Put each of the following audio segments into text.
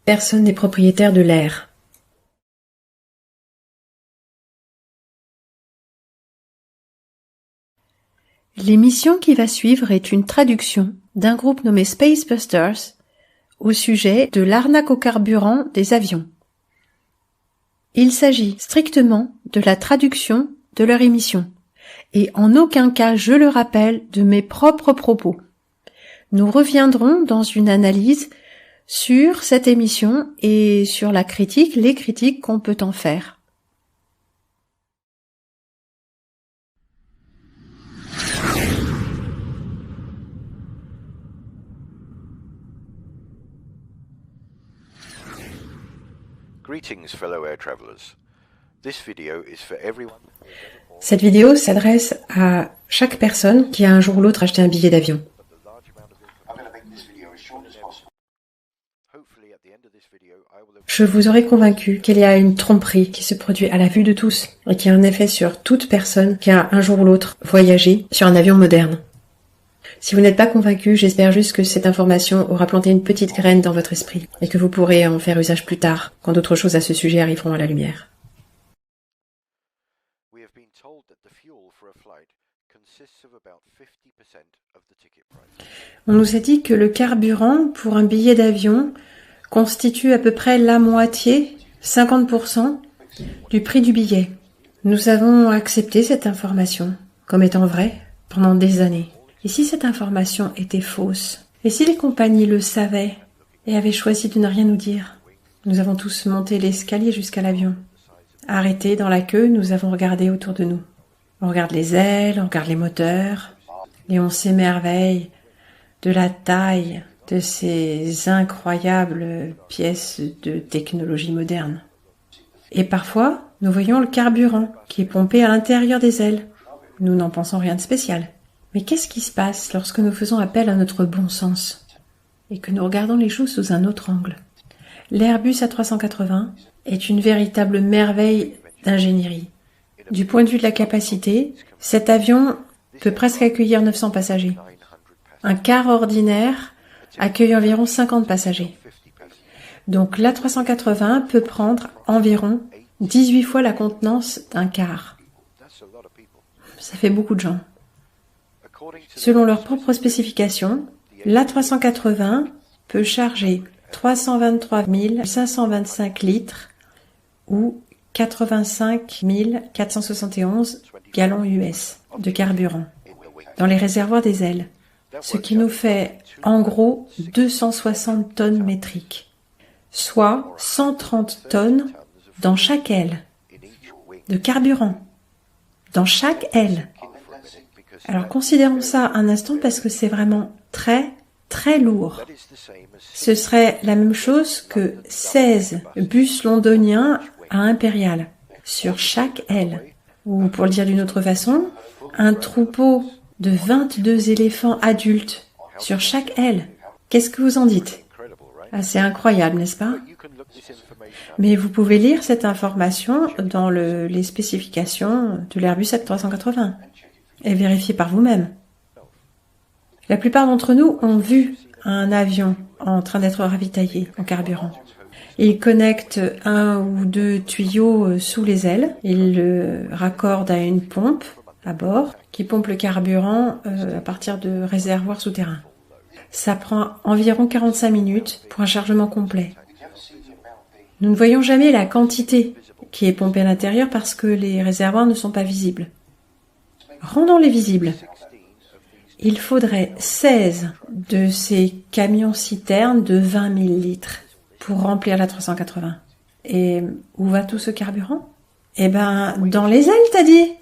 Personne n'est propriétaire de l'air. L'émission qui va suivre est une traduction d'un groupe nommé Spacebusters au sujet de l'arnaque au carburant des avions. Il s'agit strictement de la traduction de leur émission, et en aucun cas, je le rappelle, de mes propres propos. Nous reviendrons dans une analyse sur cette émission et sur la critique, les critiques qu'on peut en faire. Cette vidéo s'adresse à chaque personne qui a un jour ou l'autre acheté un billet d'avion. Je vous aurai convaincu qu'il y a une tromperie qui se produit à la vue de tous et qui a un effet sur toute personne qui a un jour ou l'autre voyagé sur un avion moderne. Si vous n'êtes pas convaincu, j'espère juste que cette information aura planté une petite graine dans votre esprit et que vous pourrez en faire usage plus tard, quand d'autres choses à ce sujet arriveront à la lumière. On nous a dit que le carburant pour un billet d'avion constitue à peu près la moitié, 50%, du prix du billet. Nous avons accepté cette information comme étant vraie pendant des années. Et si cette information était fausse? Et si les compagnies le savaient et avaient choisi de ne rien nous dire? Nous avons tous monté l'escalier jusqu'à l'avion. Arrêtés dans la queue, nous avons regardé autour de nous. On regarde les ailes, on regarde les moteurs, et on s'émerveille de la taille de ces incroyables pièces de technologie moderne. Et parfois, nous voyons le carburant qui est pompé à l'intérieur des ailes. Nous n'en pensons rien de spécial. Mais qu'est-ce qui se passe lorsque nous faisons appel à notre bon sens et que nous regardons les choses sous un autre angle? L'Airbus A380 est une véritable merveille d'ingénierie. Du point de vue de la capacité, cet avion peut presque accueillir 900 passagers. Un car ordinaire accueille environ 50 passagers. Donc l'A380 peut prendre environ 18 fois la contenance d'un car. Ça fait beaucoup de gens. Selon leurs propres spécifications, l'A380 peut charger 323 525 litres ou 85 471 gallons US de carburant dans les réservoirs des ailes, ce qui nous fait en gros 260 tonnes métriques, soit 130 tonnes dans chaque aile de carburant, dans chaque aile. Alors considérons ça un instant parce que c'est vraiment très, très lourd. Ce serait la même chose que 16 bus londoniens à Impérial sur chaque aile. Ou pour le dire d'une autre façon, un troupeau de 22 éléphants adultes sur chaque aile. Qu'est-ce que vous en dites? C'est incroyable, n'est-ce pas? Mais vous pouvez lire cette information dans les spécifications de l'Airbus A380. Et vérifiez par vous-même. La plupart d'entre nous ont vu un avion en train d'être ravitaillé en carburant. Ils connectent un ou deux tuyaux sous les ailes. Ils le raccordent à une pompe à bord qui pompe le carburant à partir de réservoirs souterrains. Ça prend environ 45 minutes pour un chargement complet. Nous ne voyons jamais la quantité qui est pompée à l'intérieur parce que les réservoirs ne sont pas visibles. Rendons-les visibles. Il faudrait 16 de ces camions-citernes de 20 000 litres pour remplir la 380. Et où va tout ce carburant? Eh ben, dans les ailes, t'as dit?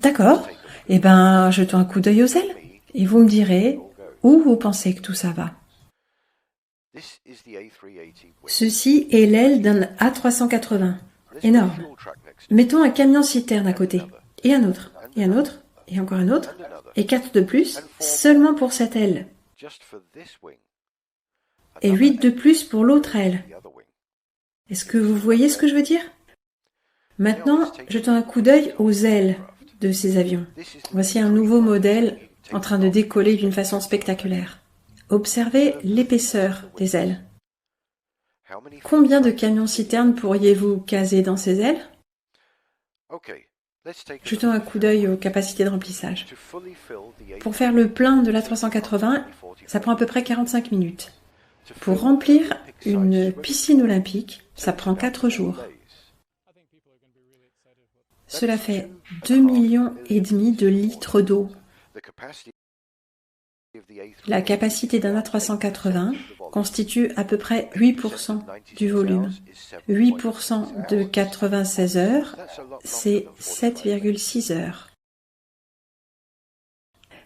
D'accord. Eh ben, jetons un coup d'œil aux ailes. Et vous me direz où vous pensez que tout ça va. Ceci est l'aile d'un A380. Énorme. Mettons un camion-citerne à côté. Et un autre. Et un autre. Et encore un autre. Et 4 de plus, seulement pour cette aile. Et 8 de plus pour l'autre aile. Est-ce que vous voyez ce que je veux dire? Maintenant, jetons un coup d'œil aux ailes de ces avions. Voici un nouveau modèle en train de décoller d'une façon spectaculaire. Observez l'épaisseur des ailes. Combien de camions-citernes pourriez-vous caser dans ces ailes? Jetons un coup d'œil aux capacités de remplissage. Pour faire le plein de l'A380, ça prend à peu près 45 minutes. Pour remplir une piscine olympique, ça prend 4 jours. Cela fait 2,5 millions de litres d'eau. La capacité d'un A380 constitue à peu près 8% du volume. 8% de 96 heures, c'est 7,6 heures.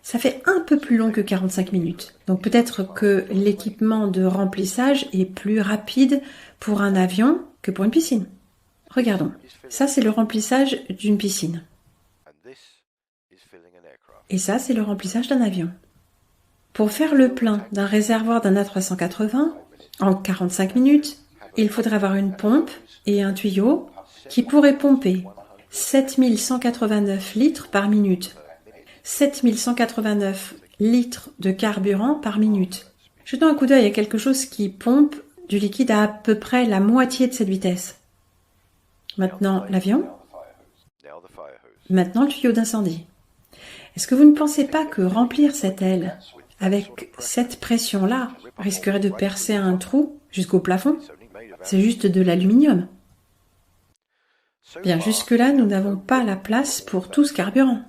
Ça fait un peu plus long que 45 minutes. Donc peut-être que l'équipement de remplissage est plus rapide pour un avion que pour une piscine. Regardons. Ça, c'est le remplissage d'une piscine. Et ça, c'est le remplissage d'un avion. Pour faire le plein d'un réservoir d'un A380, en 45 minutes, il faudrait avoir une pompe et un tuyau qui pourraient pomper 7189 litres par minute. 7189 litres de carburant par minute. Jetons un coup d'œil à quelque chose qui pompe du liquide à peu près la moitié de cette vitesse. Maintenant l'avion. Maintenant le tuyau d'incendie. Est-ce que vous ne pensez pas que remplir cette aile avec cette pression-là risquerait de percer un trou jusqu'au plafond? C'est juste de l'aluminium. Bien, jusque-là, nous n'avons pas la place pour tout ce carburant.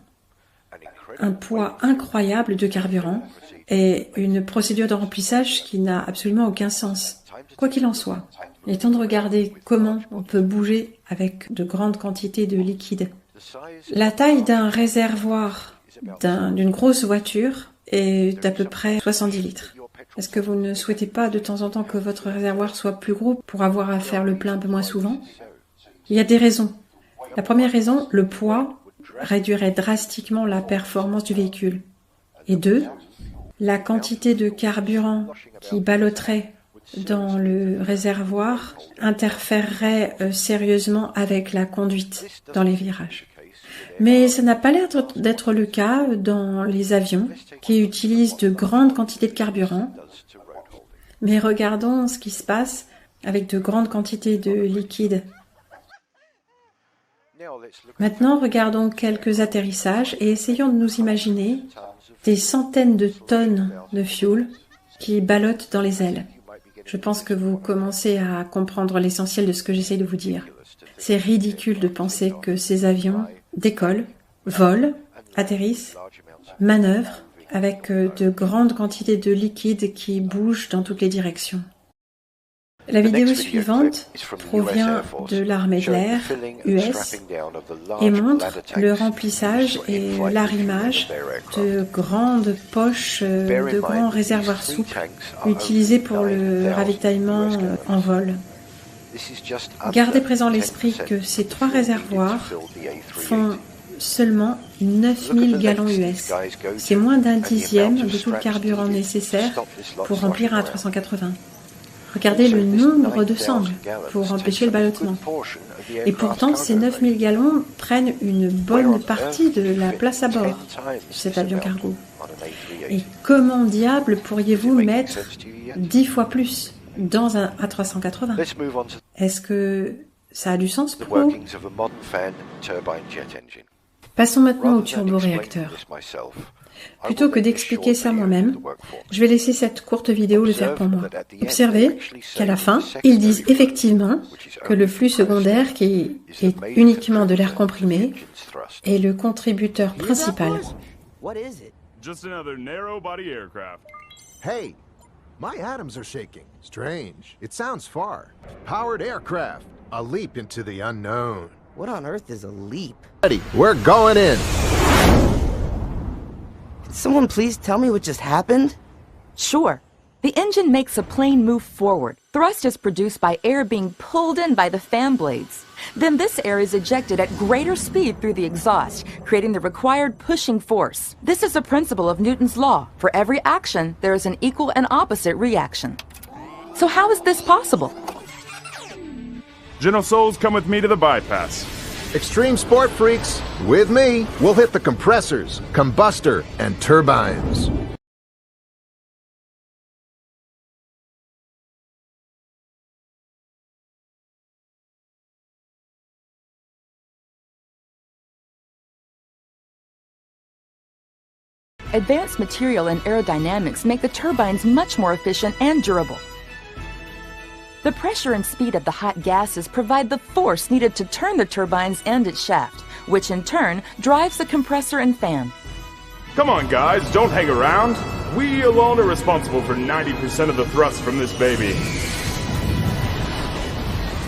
Un poids incroyable de carburant et une procédure de remplissage qui n'a absolument aucun sens. Quoi qu'il en soit, il est temps de regarder comment on peut bouger avec de grandes quantités de liquide. La taille d'un réservoir d'une grosse voiture est d'à peu près 70 litres. Est-ce que vous ne souhaitez pas de temps en temps que votre réservoir soit plus gros pour avoir à faire le plein un peu moins souvent? Il y a des raisons. La première raison, le poids réduirait drastiquement la performance du véhicule. Et 2, la quantité de carburant qui ballotterait dans le réservoir interférerait sérieusement avec la conduite dans les virages. Mais ça n'a pas l'air d'être le cas dans les avions qui utilisent de grandes quantités de carburant. Mais regardons ce qui se passe avec de grandes quantités de liquide. Maintenant, regardons quelques atterrissages et essayons de nous imaginer des centaines de tonnes de fuel qui ballottent dans les ailes. Je pense que vous commencez à comprendre l'essentiel de ce que j'essaie de vous dire. C'est ridicule de penser que ces avions décollent, volent, atterrissent, manœuvrent avec de grandes quantités de liquide qui bougent dans toutes les directions. La vidéo suivante provient de l'armée de l'air US et montre le remplissage et l'arrimage de grandes poches, de grands réservoirs souples utilisés pour le ravitaillement en vol. Gardez présent l'esprit que ces 3 réservoirs font seulement 9000 gallons US. C'est moins d'un dixième de tout le carburant nécessaire pour remplir un A380. Regardez le nombre de sangles pour empêcher le ballottement. Et pourtant, ces 9000 gallons prennent une bonne partie de la place à bord de cet avion cargo. Et comment diable pourriez-vous mettre 10 fois plus dans un A380? Est-ce que ça a du sens pour vous? Passons maintenant au turboréacteur. Plutôt que d'expliquer ça moi-même, je vais laisser cette courte vidéo le faire pour moi. Observez qu'à la fin, ils disent effectivement que le flux secondaire, qui est uniquement de l'air comprimé, est le contributeur principal. Hey, my atoms are shaking. Strange. It sounds far. Powered aircraft. A leap into the unknown. What on earth is a leap? Ready, we're going in. Someone please tell me what just happened? Sure. The engine makes a plane move forward. Thrust is produced by air being pulled in by the fan blades. Then this air is ejected at greater speed through the exhaust, creating the required pushing force. This is a principle of Newton's law. For every action, there is an equal and opposite reaction. So how is this possible? General Souls, come with me to the bypass. Extreme sport freaks, with me, we'll hit the compressors, combustor, and turbines. Advanced material and aerodynamics make the turbines much more efficient and durable. The pressure and speed of the hot gases provide the force needed to turn the turbine's end and shaft, which in turn drives the compressor and fan. Come on, guys, don't hang around. We alone are responsible for 90% of the thrust from this baby.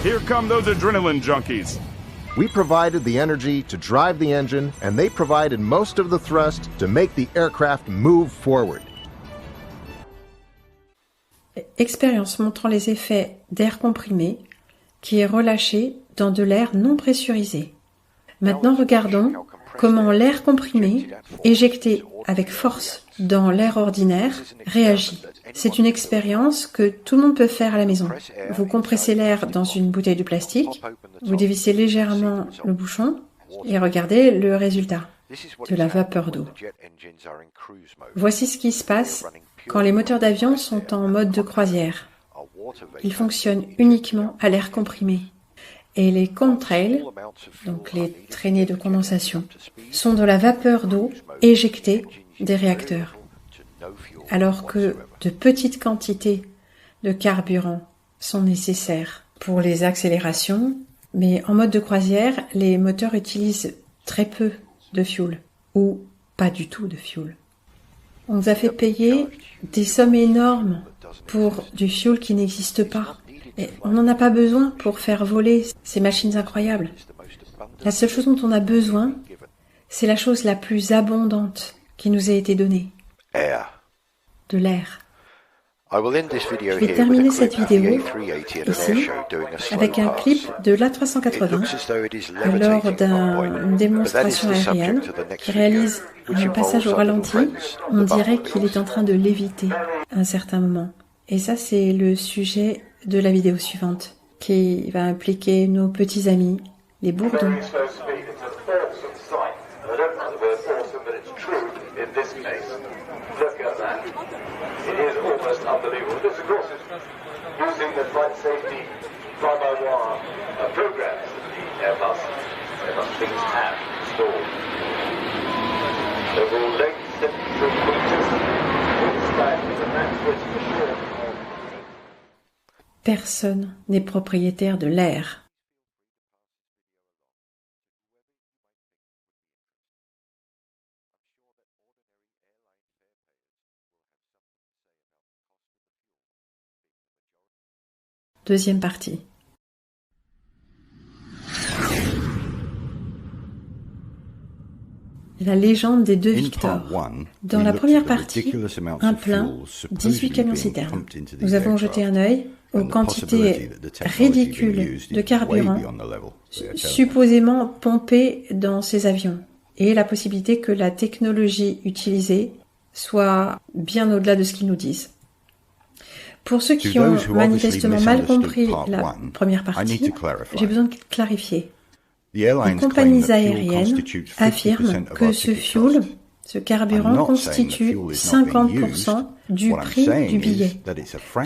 Here come those adrenaline junkies. We provided the energy to drive the engine, and they provided most of the thrust to make the aircraft move forward. Expérience montrant les effets d'air comprimé qui est relâché dans de l'air non pressurisé. Maintenant, regardons comment l'air comprimé, éjecté avec force dans l'air ordinaire, réagit. C'est une expérience que tout le monde peut faire à la maison. Vous compressez l'air dans une bouteille de plastique, vous dévissez légèrement le bouchon et regardez le résultat, de la vapeur d'eau. Voici ce qui se passe quand les moteurs d'avion sont en mode de croisière. Ils fonctionnent uniquement à l'air comprimé. Et les contrails, donc les traînées de condensation, sont de la vapeur d'eau éjectée des réacteurs. Alors que de petites quantités de carburant sont nécessaires pour les accélérations, mais en mode de croisière, les moteurs utilisent très peu de fuel, ou pas du tout de fuel. On nous a fait payer des sommes énormes pour du fuel qui n'existe pas. Et on n'en a pas besoin pour faire voler ces machines incroyables. La seule chose dont on a besoin, c'est la chose la plus abondante qui nous a été donnée. De l'air. Je vais terminer cette vidéo ici avec un clip de l'A380 lors d'une démonstration aérienne qui réalise un passage au ralenti. On dirait qu'il est en train de léviter à un certain moment. Et ça, c'est le sujet de la vidéo suivante qui va impliquer nos petits amis, les bourdons. Personne n'est propriétaire de l'air. Deuxième partie. La légende des deux Victor. Dans la première partie, un plein, 18 camions-citernes. Nous avons jeté un œil aux quantités ridicules de carburant supposément pompées dans ces avions et la possibilité que la technologie utilisée soit bien au-delà de ce qu'ils nous disent. Pour ceux qui ont manifestement mal compris la première partie, j'ai besoin de clarifier. Les compagnies aériennes affirment que ce fuel, ce carburant, constitue 50% du prix du billet.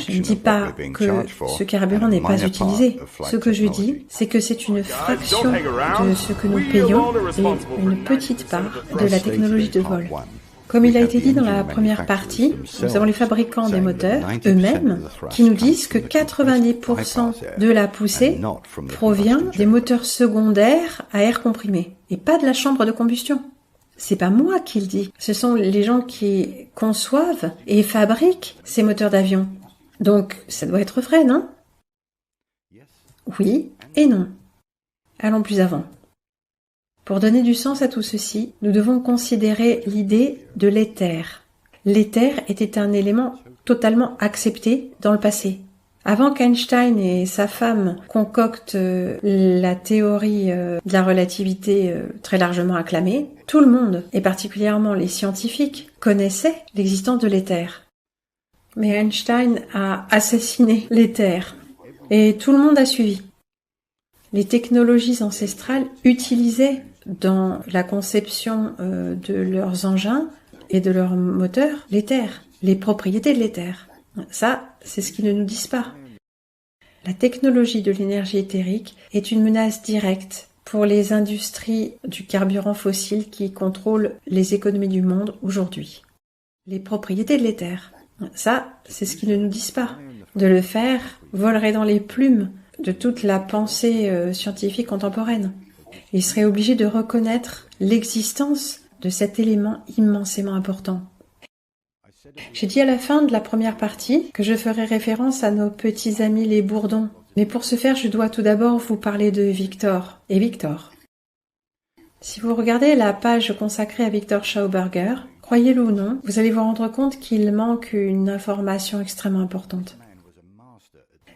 Je ne dis pas que ce carburant n'est pas utilisé. Ce que je dis, c'est que c'est une fraction de ce que nous payons et une petite part de la technologie de vol. Comme il a été dit dans la première partie, nous avons les fabricants des moteurs eux-mêmes qui nous disent que 90% de la poussée provient des moteurs secondaires à air comprimé et pas de la chambre de combustion. C'est pas moi qui le dis, ce sont les gens qui conçoivent et fabriquent ces moteurs d'avion. Donc ça doit être vrai, non? Oui et non. Allons plus avant. Pour donner du sens à tout ceci, nous devons considérer l'idée de l'éther. L'éther était un élément totalement accepté dans le passé. Avant qu'Einstein et sa femme concoctent la théorie de la relativité très largement acclamée, tout le monde, et particulièrement les scientifiques, connaissaient l'existence de l'éther. Mais Einstein a assassiné l'éther, et tout le monde a suivi. Les technologies ancestrales utilisaient dans la conception de leurs engins et de leurs moteurs l'éther, les propriétés de l'éther. Ça, c'est ce qu'ils ne nous disent pas. La technologie de l'énergie éthérique est une menace directe pour les industries du carburant fossile qui contrôlent les économies du monde aujourd'hui. les propriétés de l'éther. Ça, c'est ce qu'ils ne nous disent pas. De le faire volerait dans les plumes de toute la pensée scientifique contemporaine. Il serait obligé de reconnaître l'existence de cet élément immensément important. J'ai dit à la fin de la première partie que je ferai référence à nos petits amis les Bourdons. Mais pour ce faire, je dois tout d'abord vous parler de Victor et Victor. Si vous regardez la page consacrée à Victor Schauberger, croyez-le ou non, vous allez vous rendre compte qu'il manque une information extrêmement importante.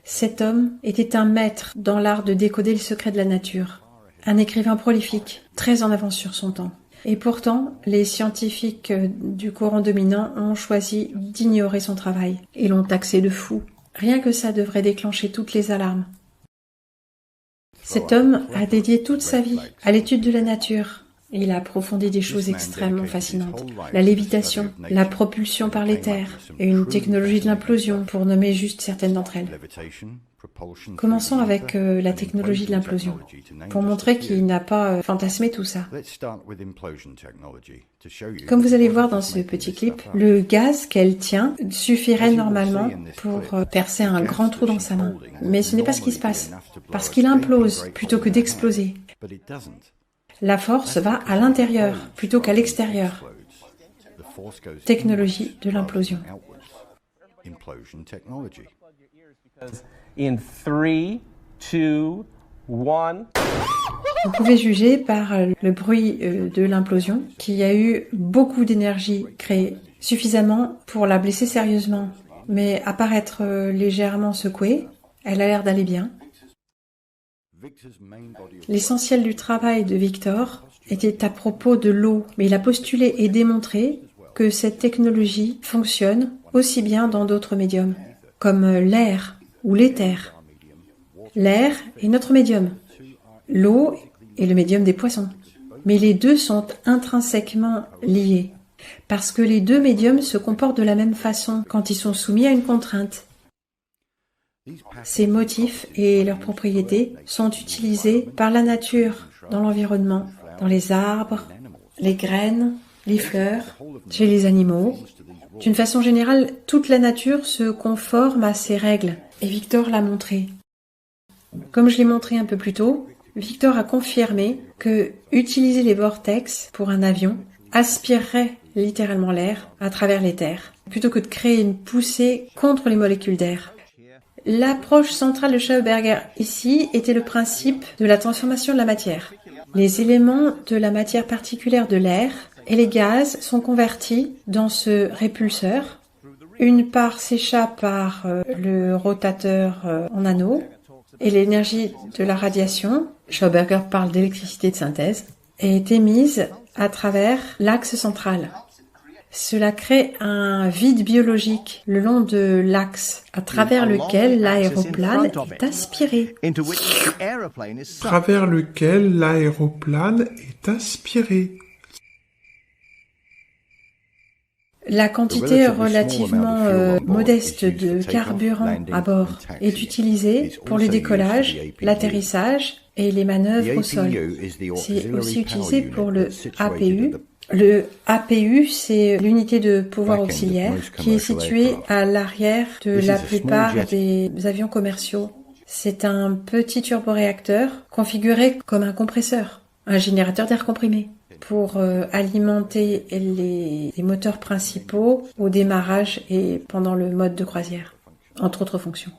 Cet homme était un maître dans l'art de décoder le secret de la nature, un écrivain prolifique, très en avance sur son temps. Et pourtant, les scientifiques du courant dominant ont choisi d'ignorer son travail et l'ont taxé de fou. Rien que ça devrait déclencher toutes les alarmes. Cet homme a dédié toute sa vie à l'étude de la nature. Et il a approfondi des choses extrêmement fascinantes. La lévitation, la propulsion par l'éther et une technologie de l'implosion, pour nommer juste certaines d'entre elles. Commençons avec la technologie de l'implosion, pour montrer qu'il n'a pas fantasmé tout ça. Comme vous allez voir dans ce petit clip, le gaz qu'elle tient suffirait normalement pour percer un grand trou dans sa main. Mais ce n'est pas ce qui se passe, parce qu'il implose plutôt que d'exploser. La force va à l'intérieur plutôt qu'à l'extérieur. Technologie de l'implosion. In 3, 2, 1. Vous pouvez juger par le bruit de l'implosion qu'il y a eu beaucoup d'énergie créée, suffisamment pour la blesser sérieusement. Mais à part être légèrement secouée, elle a l'air d'aller bien. L'essentiel du travail de Victor était à propos de l'eau, mais il a postulé et démontré que cette technologie fonctionne aussi bien dans d'autres médiums, comme l'air ou l'éther. L'air est notre médium, l'eau est le médium des poissons. Mais les deux sont intrinsèquement liés, parce que les deux médiums se comportent de la même façon quand ils sont soumis à une contrainte. Ces motifs et leurs propriétés sont utilisés par la nature, dans l'environnement, dans les arbres, les graines, les fleurs, chez les animaux. D'une façon générale, toute la nature se conforme à ces règles, et Victor l'a montré. Comme je l'ai montré un peu plus tôt, Victor a confirmé que utiliser les vortex pour un avion aspirerait littéralement l'air à travers l'éther, plutôt que de créer une poussée contre les molécules d'air. L'approche centrale de Schauberger ici était le principe de la transformation de la matière. Les éléments de la matière particulière de l'air et les gaz sont convertis dans ce répulseur. Une part s'échappe par le rotateur en anneau et l'énergie de la radiation, Schauberger parle d'électricité de synthèse, est émise à travers l'axe central. Cela crée un vide biologique le long de l'axe à travers lequel l'aéroplane est aspiré. Travers lequel l'aéroplane est aspiré. La quantité relativement modeste de carburant à bord est utilisée pour le décollage, l'atterrissage et les manœuvres au sol. C'est aussi utilisé pour le APU. Le APU, c'est l'unité de pouvoir auxiliaire qui est située à l'arrière de la plupart des avions commerciaux. C'est un petit turboréacteur configuré comme un compresseur, un générateur d'air comprimé, pour alimenter les moteurs principaux au démarrage et pendant le mode de croisière, entre autres fonctions.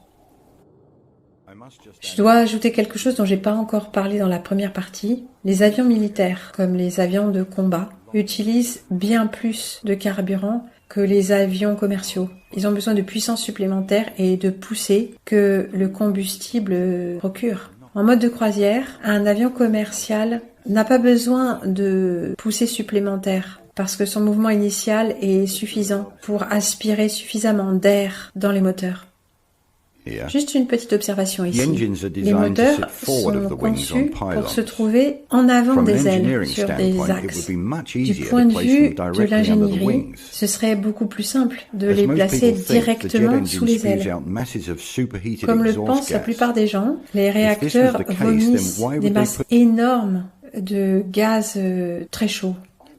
Je dois ajouter quelque chose dont j'ai pas encore parlé dans la première partie. Les avions militaires, comme les avions de combat, utilisent bien plus de carburant que les avions commerciaux. Ils ont besoin de puissance supplémentaire et de poussée que le combustible procure. En mode de croisière, un avion commercial n'a pas besoin de poussée supplémentaire parce que son mouvement initial est suffisant pour aspirer suffisamment d'air dans les moteurs. Juste une petite observation ici. Les moteurs sont conçus pour se trouver en avant des ailes, sur des axes. Du point de vue de l'ingénierie, ce serait beaucoup plus simple de les placer directement sous les ailes. Comme le pensent la plupart des gens, les réacteurs vomissent des masses énormes de gaz très chauds.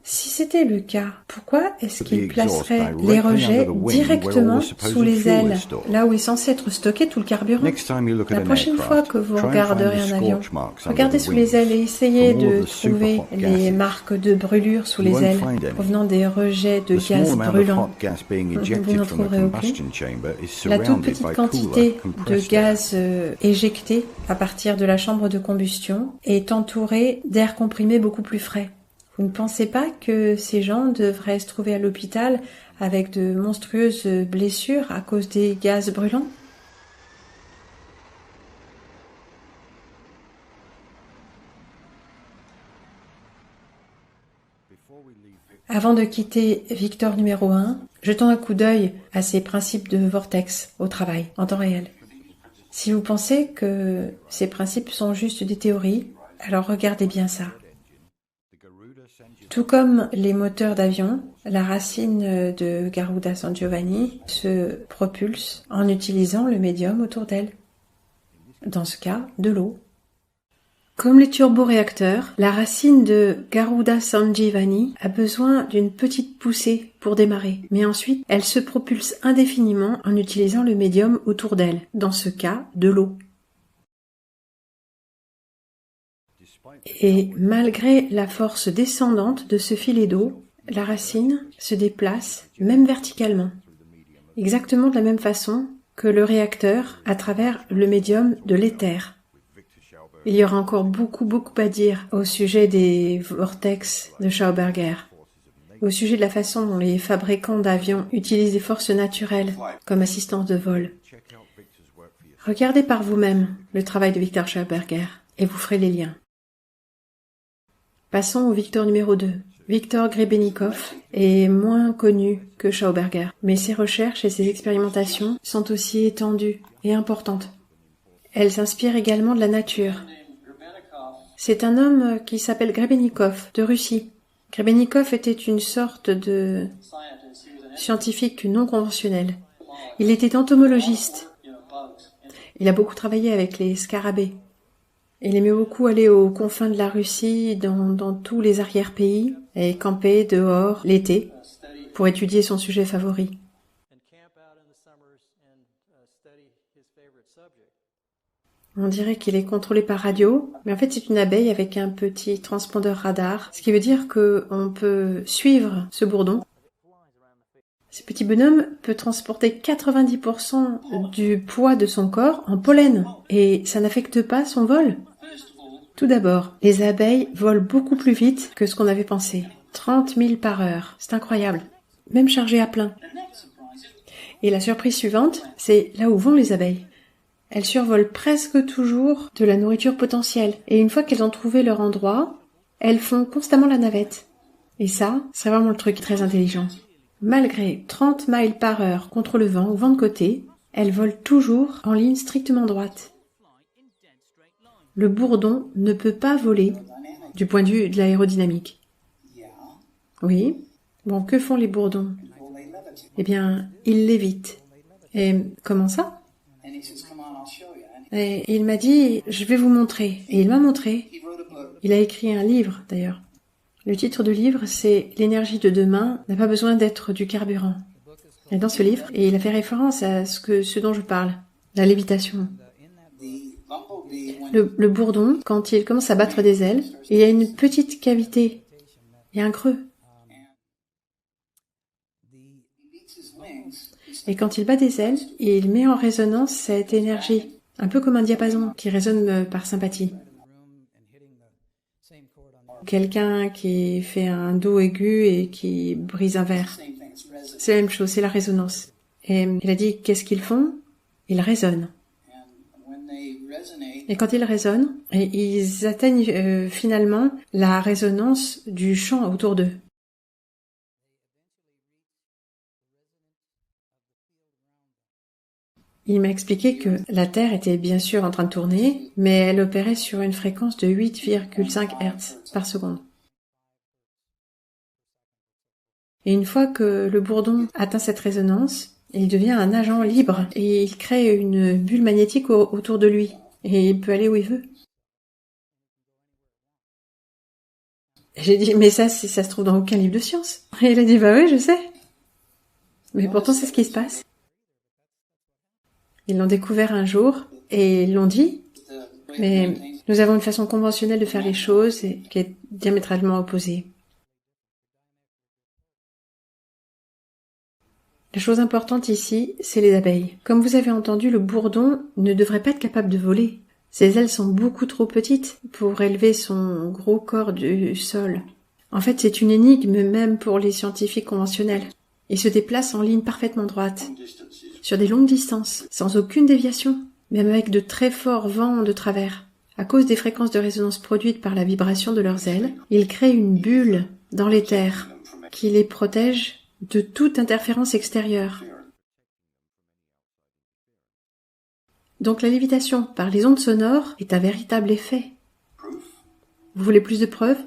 Si c'était le cas, pourquoi est-ce qu'il placerait les rejets directement sous les ailes, là où est censé être stocké tout le carburant? La prochaine fois que vous regarderez un avion, regardez sous les ailes et essayez de trouver les marques de brûlure sous les ailes provenant des rejets de gaz brûlant. Vous n'en trouverez aucune. La toute petite quantité de gaz éjecté à partir de la chambre de combustion est entourée d'air comprimé beaucoup plus frais. Vous ne pensez pas que ces gens devraient se trouver à l'hôpital avec de monstrueuses blessures à cause des gaz brûlants? Avant de quitter Victor numéro 1, jetons un coup d'œil à ces principes de vortex au travail, en temps réel. Si vous pensez que ces principes sont juste des théories, alors regardez bien ça. Tout comme les moteurs d'avion, la racine de Garuda San Giovanni se propulse en utilisant le médium autour d'elle. Dans ce cas, de l'eau. Comme les turboréacteurs, la racine de Garuda San Giovanni a besoin d'une petite poussée pour démarrer, mais ensuite elle se propulse indéfiniment en utilisant le médium autour d'elle, dans ce cas, de l'eau. Et malgré la force descendante de ce filet d'eau, la racine se déplace, même verticalement, exactement de la même façon que le réacteur à travers le médium de l'éther. Il y aura encore beaucoup à dire au sujet des vortex de Schauberger, au sujet de la façon dont les fabricants d'avions utilisent des forces naturelles comme assistance de vol. Regardez par vous-même le travail de Victor Schauberger et vous ferez les liens. Passons au Victor numéro 2. Victor Grebennikov est moins connu que Schauberger, mais ses recherches et ses expérimentations sont aussi étendues et importantes. Elles s'inspirent également de la nature. C'est un homme qui s'appelle Grebennikov, de Russie. Grebennikov était une sorte de scientifique non conventionnel. Il était entomologiste. Il a beaucoup travaillé avec les scarabées. Il aimait beaucoup aller aux confins de la Russie, dans tous les arrière-pays, et camper dehors l'été pour étudier son sujet favori. On dirait qu'il est contrôlé par radio, mais en fait c'est une abeille avec un petit transpondeur radar, ce qui veut dire qu'on peut suivre ce bourdon. Ce petit bonhomme peut transporter 90% du poids de son corps en pollen, et ça n'affecte pas son vol. Tout d'abord, les abeilles volent beaucoup plus vite que ce qu'on avait pensé. 30 000 par heure, c'est incroyable, même chargées à plein. Et la surprise suivante, c'est là où vont les abeilles. Elles survolent presque toujours de la nourriture potentielle, et une fois qu'elles ont trouvé leur endroit, elles font constamment la navette. Et ça, c'est vraiment le truc très intelligent. Malgré 30 miles par heure contre le vent ou vent de côté, elles volent toujours en ligne strictement droite. Le bourdon ne peut pas voler du point de vue de l'aérodynamique. Oui. Bon, que font les bourdons? Eh bien, ils lévitent. Et comment ça? Et il m'a dit, je vais vous montrer. Et il m'a montré. Il a écrit un livre, d'ailleurs. Le titre du livre, c'est « L'énergie de demain n'a pas besoin d'être du carburant ». Et dans ce livre, il a fait référence à ce dont je parle, la lévitation. Le bourdon, quand il commence à battre des ailes, il y a une petite cavité, il y a un creux. Et quand il bat des ailes, il met en résonance cette énergie, un peu comme un diapason qui résonne par sympathie. Quelqu'un qui fait un do aigu et qui brise un verre. C'est la même chose, c'est la résonance. Et il a dit, qu'est-ce qu'ils font? Ils résonnent. Et quand ils résonnent, ils atteignent finalement la résonance du champ autour d'eux. Il m'a expliqué que la Terre était bien sûr en train de tourner, mais elle opérait sur une fréquence de 8,5 Hz par seconde. Et une fois que le bourdon atteint cette résonance, il devient un agent libre et il crée une bulle magnétique autour de lui. Et il peut aller où il veut. J'ai dit, mais ça se trouve dans aucun livre de science. Et il a dit, bah oui, je sais. Mais pourtant, c'est ce qui se passe. Ils l'ont découvert un jour et ils l'ont dit. Mais nous avons une façon conventionnelle de faire les choses et qui est diamétralement opposée. La chose importante ici, c'est les abeilles. Comme vous avez entendu, le bourdon ne devrait pas être capable de voler. Ses ailes sont beaucoup trop petites pour élever son gros corps du sol. En fait, c'est une énigme même pour les scientifiques conventionnels. Il se déplace en ligne parfaitement droite, sur des longues distances, sans aucune déviation, même avec de très forts vents de travers. À cause des fréquences de résonance produites par la vibration de leurs ailes, ils créent une bulle dans l'éther qui les protège de toute interférence extérieure. Donc la lévitation par les ondes sonores est un véritable effet. Vous voulez plus de preuves ?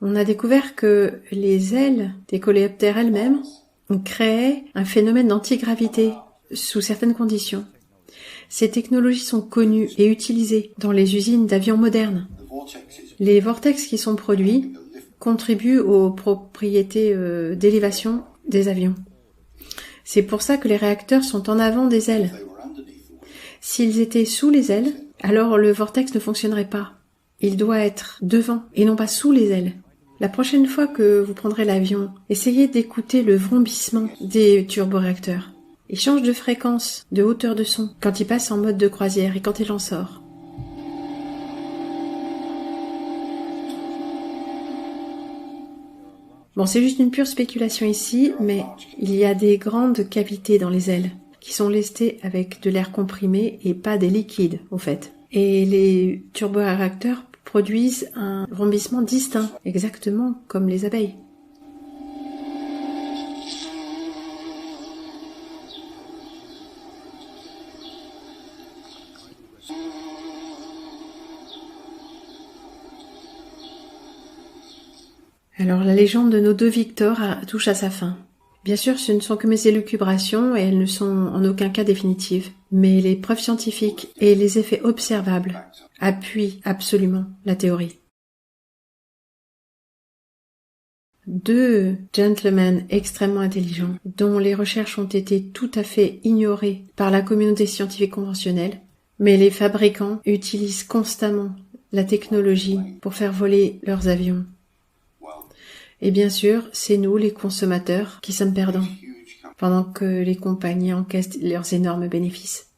On a découvert que les ailes des coléoptères elles-mêmes créaient un phénomène d'antigravité sous certaines conditions. Ces technologies sont connues et utilisées dans les usines d'avions modernes. Les vortex qui sont produits contribuent aux propriétés d'élévation des avions. C'est pour ça que les réacteurs sont en avant des ailes. S'ils étaient sous les ailes, alors le vortex ne fonctionnerait pas. Il doit être devant et non pas sous les ailes. La prochaine fois que vous prendrez l'avion, essayez d'écouter le vrombissement des turboréacteurs. Il change de fréquence, de hauteur de son, quand il passe en mode de croisière et quand il en sort. Bon, c'est juste une pure spéculation ici, mais il y a des grandes cavités dans les ailes, qui sont lestées avec de l'air comprimé et pas des liquides, au fait. Et les turboréacteurs produisent un vrombissement distinct, exactement comme les abeilles. Alors la légende de nos deux Victor touche à sa fin. Bien sûr, ce ne sont que mes élucubrations et elles ne sont en aucun cas définitives. Mais les preuves scientifiques et les effets observables appuient absolument la théorie. Deux gentlemen extrêmement intelligents, dont les recherches ont été tout à fait ignorées par la communauté scientifique conventionnelle, mais les fabricants utilisent constamment la technologie pour faire voler leurs avions. Et bien sûr, c'est nous, les consommateurs, qui sommes perdants, pendant que les compagnies encaissent leurs énormes bénéfices.